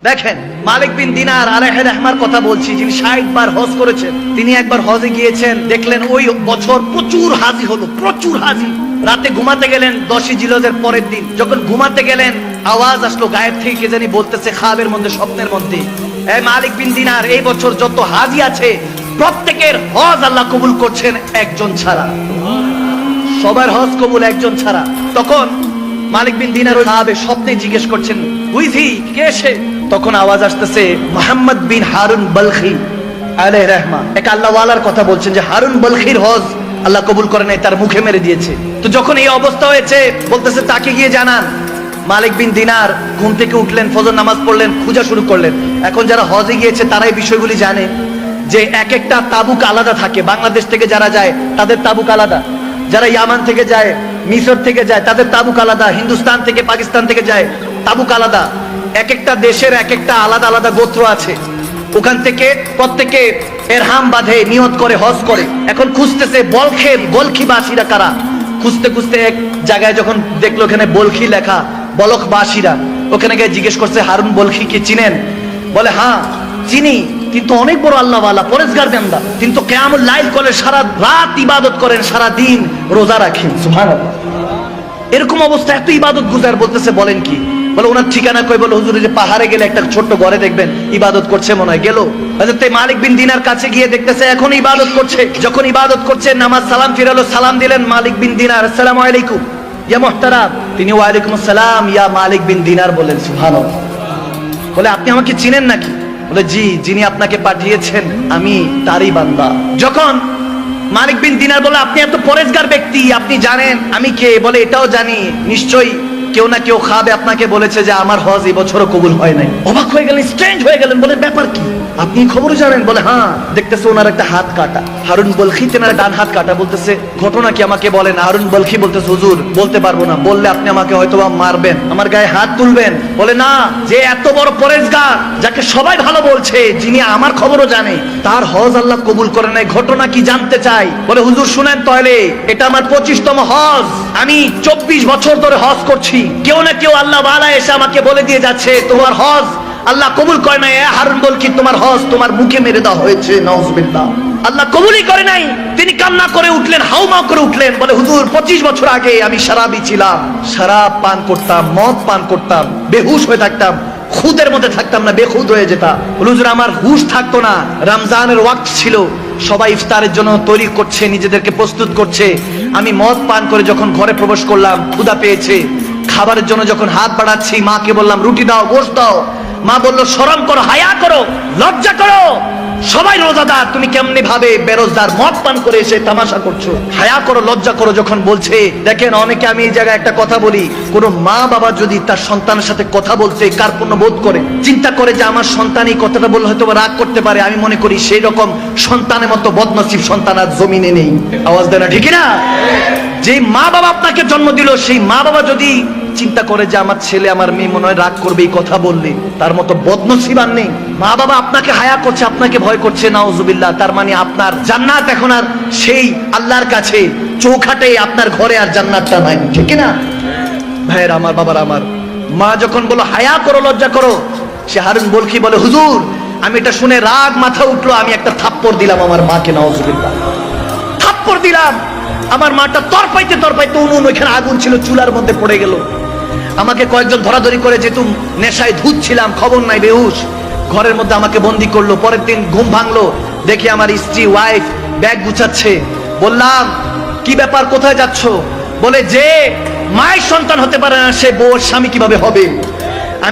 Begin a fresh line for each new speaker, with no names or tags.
দেখেন মালিক বিন দিনার আলাইহি রাহমার কথা বলছি, যিনি 60 বার হজ করেছেন। তিনি একবার হজে গিয়েছেন, দেখলেন ওই বছর প্রচুর হাজি হলো, প্রচুর হাজি। রাতে ঘুমাতে গেলেন 10 জিলহজের পরের দিন। যখন ঘুমাতে গেলেন আওয়াজ আসলো গায়েব থেকে, কে জানি বলতেছে খাবের মধ্যে, স্বপ্নের মধ্যে, এই মালিক বিন দিনার, এই বছর যত হাজি আছে প্রত্যেকের হজ আল্লাহ কবুল করছেন একজন ছাড়া। সবার হজ কবুল একজন ছাড়া। তখন মালিক বিন দিনার ওই সাহাবে স্বপ্নে জিজ্ঞেস করছেন, হুইজি কে সে? তখন আওয়াজ আসতেছে মুহাম্মদ বিন হারুন বলখি আলাইহির রাহমা। এক আল্লাহওয়ালার কথা বলছেন যে হারুন বলখির হজ আল্লাহ কবুল করে নাই, তার মুখে মেরে দিয়েছে। তো যখন এই অবস্থা হয়েছে বলতেছে তাকে গিয়ে জানান। মালিক বিন দিনার ঘুম থেকে উঠলেন, ফজর নামাজ পড়লেন, খোঁজা শুরু করলেন। এখন যারা হজে গিয়েছে তারা এই বিষয়গুলি জানে যে এক একটা তাবুক আলাদা থাকে। বাংলাদেশ থেকে যারা যায় তাদের তাবুক আলাদা, যারা ইয়ামান থেকে যায়, মিশর থেকে যায়, তাদের তাবুক আলাদা, হিন্দুস্তান থেকে পাকিস্তান থেকে যায় তাবুক আলাদা। এক একটা দেশের এক একটা আলাদা আলাদা গোত্র আছে। ওখান থেকে প্রত্যেকে এরহাম বাঁধে, নিয়ত করে হজ করে। এখন খুঁজতেছে বলখিবাসীরা কারা। খুঁজতে খুঁজতে এক জায়গায় যখন দেখলো ওখানে বলখি লেখা, বলখবাসীরা, ওখানে গিয়ে জিজ্ঞেস করছে হারুন বলখি কি চিনেন? বলে হ্যাঁ চিনি, কিন্তু অনেক বড় আল্লাহওয়ালা, পরেজগার বান্দা, কিন্তু কিয়ামুল লাইল করে, সারা রাত ইবাদত করেন, সারা দিন রোজা রাখেন। সুবহানাল্লাহ। এরকম অবস্থা, এত ইবাদত গুজার। বলতেছে বলেন কি? বলে ওনার ঠিকানা কই? বলে হুজুর যে পাহাড়ে গেলে একটা ছোট্ট ঘরে দেখবেন ইবাদত করছে মনে হয়। গেল হযরত মালিক বিন দিনার কাছে গিয়ে দেখতেছে এখন ইবাদত করছে। যখন ইবাদত করছে নামাজ সালাম ফিরালো, সালাম দিলেন মালিক বিন দিনার, আসসালামু আলাইকুম ইয়া মুহতারাম। তিনি ওয়া আলাইকুম আসসালাম ইয়া মালিক বিন দিনার বলেন। সুবহানাল্লাহ। বলে আপনি আমাকে চিনেন নাকি? বলে জি, যিনি আপনাকে পাঠিয়েছেন আমি তারই বান্দা। যখন মালিক বিন দিনার বলে আপনি এত পরেজগার ব্যক্তি, আপনি জানেন আমি কে? বলে এটাও জানি, নিশ্চয়ই কেউ না কেউ খাবে আপনাকে বলেছে যে আমার হজ এই বছরও কবুল হয় নাই। অবাক হয়ে গেলেন, স্ট্রেঞ্জ হয়ে গেলেন। বলে ব্যাপার কি? আপনি খবর জানেন? বলে হ্যাঁ। দেখতেছে ওনার একটা হাত কাটা। হারুন বলখি তেনার ডান হাত কাটা। বলতেছে ঘটনা কি আমাকে বলেন। হারুন বলখি বলতেছে হুজুর বলতে পারবো না, বললে আপনি আমাকে হয়তো মারবেন, আমার গায়ে হাত তুলবেন। বলে না, যে এত বড় পরেজগার, যাকে সবাই ভালো বলছে, যিনি আমার খবরও জানে, তার হজ আল্লাহ কবুল করে নাই, ঘটনা কি জানতে চাই। বলে হুজুর শুনেন তাহলে, এটা আমার 25তম হজ। আমি 24 বছর ধরে হজ করছি। কেউ না কেউ আল্লাহ ওয়ালা এসে আমাকে বলে দিয়ে যাচ্ছে তোমার হজ আল্লাহ কবুল করে নাই। হারুন বলকি তোমার হজ তোমার মুখে মেরে দেওয়া হয়েছে। নাউজুবিল্লাহ। আল্লাহ কবুলই করে নাই। তিনি কান্না করে উঠলেন, হাউমাউ করে উঠলেন। বলে হুজুর 25 বছর আগে আমি শরাবী ছিলাম, শরাব পান করতাম, মদ পান করতাম, বেহুশ হয়ে থাকতাম, খুদের মধ্যে থাকতাম না, বেখুদ হয়ে যেতাম। হুজুর আমার হুশ থাকতো না। রমজানের ওয়াক্ত ছিল, সবাই ইফতারের জন্য তৈরি করছে, নিজেদেরকে প্রস্তুত করছে। আমি মদ পান করে যখন ঘরে প্রবেশ করলাম, ক্ষুধা পেয়েছে, খাবারের জন্য যখন হাত বাড়াচ্ছি, মাকে বললাম রুটি দাও, গোশত দাও। মা বললো শরম করো, হায়া করো, লজ্জা করো, সবাই রোজাদার, তুমি কেমনি ভাবে বেরোজদার মদ পান করে এসে তামাশা করছো? হায়া করো, লজ্জা করো। যখন বলছে, দেখেন অনেকে, আমি এই জায়গায় একটা কথা বলি, কোন মা বাবা যদি তার সন্তানের সাথে কথা বলতে কার্পণ্য বোধ করে, চিন্তা করে যে আমার সন্তান এই কথাটা বললে হয়তো রাগ করতে পারে, আমি মনে করি সেই রকম সন্তানের মতো বদনসিব সন্তান আর জমিনে নেই। আওয়াজ দেয় না? ঠিক না? যে মা বাবা আপনাকে জন্ম দিল, সেই মা বাবা যদি চিন্তা করে যে আমার ছেলে আমার মেয়ে মনে হয় রাগ করবে এই কথা বললে, তার মতো বদনসিব আর নেই। মা বাবা আপনাকে হায়া করছে, আপনাকে ভয় করছে, নাউজুবিল্লাহ। তার মানে আপনার জান্নাত এখন আর সেই আল্লাহর কাছে চৌখাটে, আপনার ঘরে আর জান্নাতটা নাই। ঠিক না ভাইয়ের আমার, বাবার আমার? মা যখন বলো হায়া করো, লজ্জা করো, সে হারুন বলখি বলে হুজুর আমি এটা শুনে রাগ মাথা উঠলো, আমি একটা থাপ্পড় দিলাম আমার মাকে। নাউজুবিল্লাহ। থাপ্পড় দিলাম, আমার মাটা তরপাইতে তরপাইতে উনুন, ওইখানে আগুন ছিল, চুলার মধ্যে পড়ে গেল। আমাকে কয়েকজন ধরাধরি করে, যেহেতু নেশায় ধুত ছিলাম, খবর নাই, বেহুশ, ঘরের মধ্যে আমাকে বন্দি করলো। পরের দিন ঘুম ভাঙলো, দেখি আমার স্ত্রী ওয়াইফ ব্যাগ গুছাচ্ছে। বললাম কি ব্যাপার, কোথায় যাচ্ছ? বলে যে মায়ের সন্তান হতে পারে না, সে বউর স্বামী কিভাবে হবে?